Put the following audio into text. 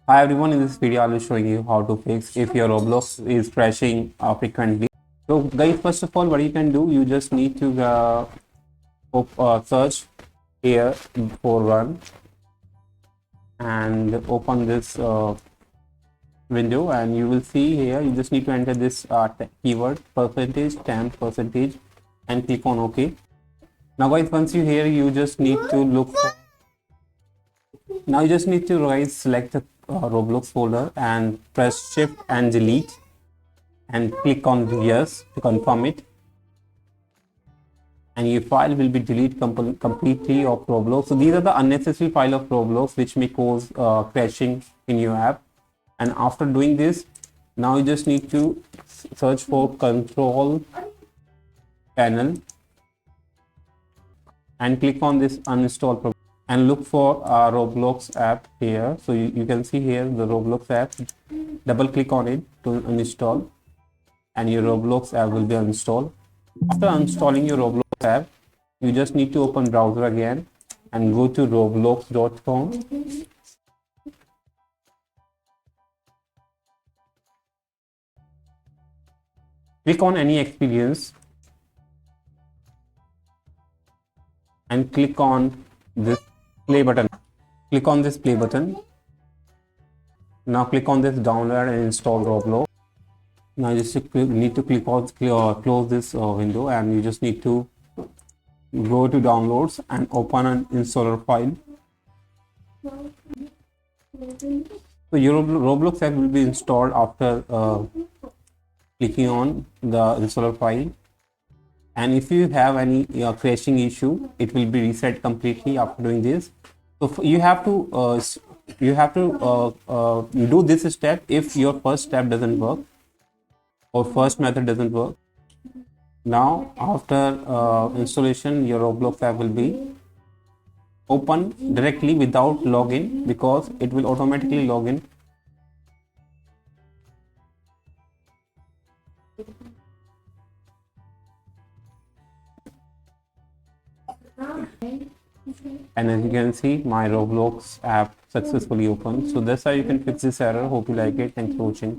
Hi everyone, in this video I'll be showing you how to fix if your Roblox is crashing frequently. So guys, first of all, what you can do, you just need to search here for run and open this window, and you will see here you just need to enter this keyword %temp% and click on OK. Now guys, once you here, you just need to look for, now you just need to guys select the Roblox folder and press shift and delete and click on yes to confirm it, and your file will be deleted completely of Roblox. So these are the unnecessary file of Roblox which may cause crashing in your app. And after doing this, now you just need to search for control panel and click on this uninstall program and look for our Roblox app here. So you can see here the Roblox app, double click on it to uninstall and your Roblox app will be installed. After installing your Roblox app, you just need to open browser again and go to roblox.com. Click on any experience and click on this play button. Click on this play button. Now click on this download and install Roblox. Now you just need to close this window, and you just need to go to downloads and open an installer file. So your Roblox app will be installed after clicking on the installer file. And if you have any crashing issue, it will be reset completely after doing this. So you have to do this step if your first step doesn't work or first method doesn't work. Now after installation, your Roblox app will be open directly without login, because it will automatically log in. And as you can see, my Roblox app successfully opened. So that's how you can fix this error. Hope you like it. Thanks for watching.